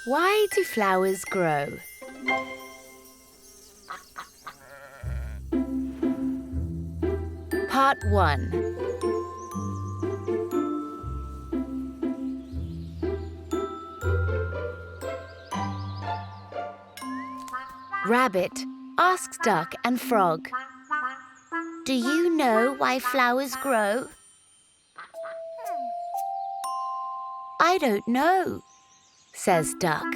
Why do flowers grow? Part 1. Rabbit asks Duck and Frog, "Do you know why flowers grow?" "I don't know," says Duck.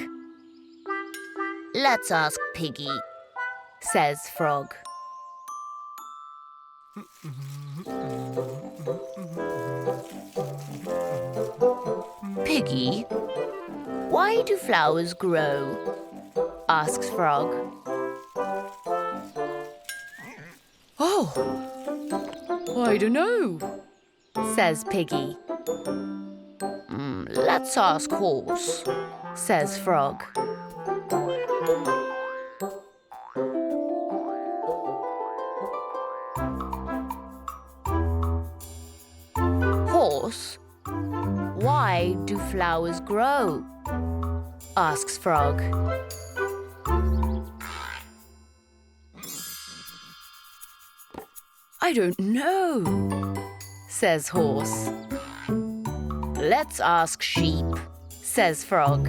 "Let's ask Piggy," says Frog. "Piggy, why do flowers grow?" asks Frog. "Oh, I don't know," says Piggy. "Let's ask Horse," says Frog. "Horse, why do flowers grow?" asks Frog. "I don't know," says Horse. "Let's ask Sheep," says Frog.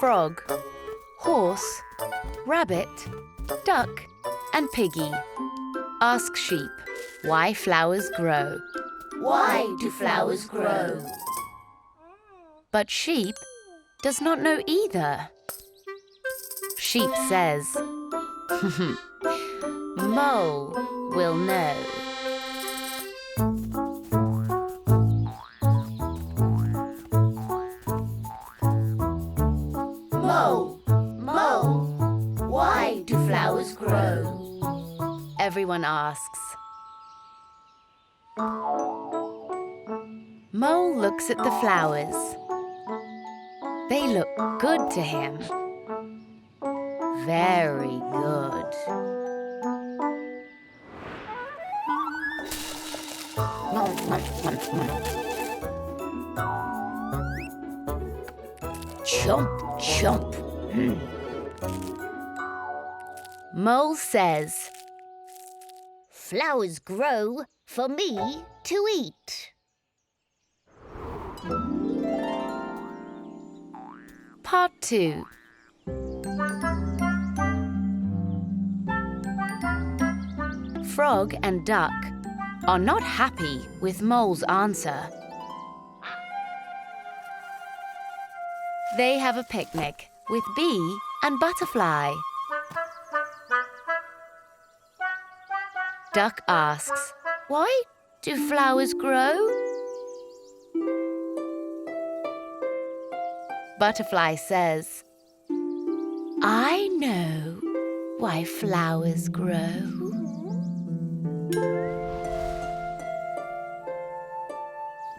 Frog, Horse, Rabbit, Duck, and Piggy ask Sheep why flowers grow. Why do flowers grow? But Sheep does not know either. Sheep says, "Mole will know." "Mole, Mole, why do flowers grow?" everyone asks. Mole looks at the flowers. They look good to him. Very good. Chomp, chomp. Mole says, "Flowers grow for me to eat." Part 2. Frog and Duck are not happy with Mole's answer. They have a picnic with Bee and Butterfly. Duck asks, "Why do flowers grow?" Butterfly says, "I know why flowers grow."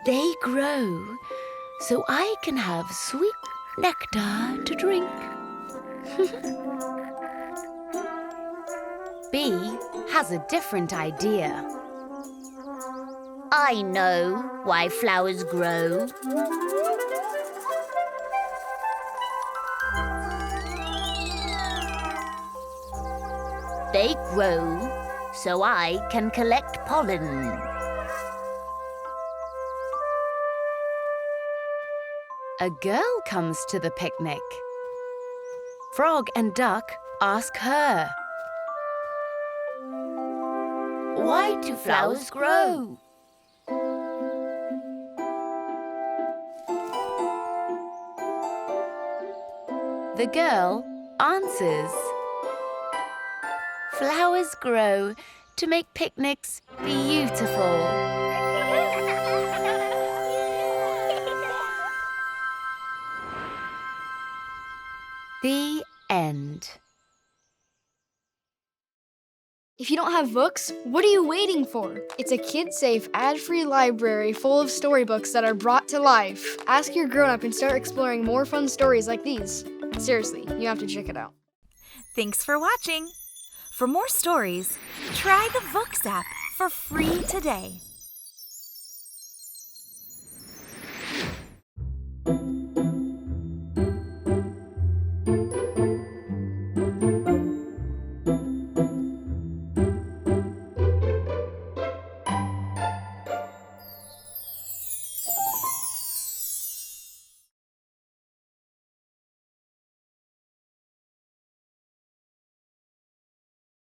They grow so I can have sweet nectar to drink. Bee has a different idea. "I know why flowers grow." "They grow so I can collect pollen." A girl comes to the picnic. Frog and Duck ask her, "Why do flowers grow?" The girl answers, "Flowers grow to make picnics beautiful." The end. If you don't have Vooks, what are you waiting for? It's a kid-safe, ad-free library full of storybooks that are brought to life. Ask your grown-up and start exploring more fun stories like these. Seriously, you have to check it out. Thanks for watching. For more stories, try the Vooks app for free today.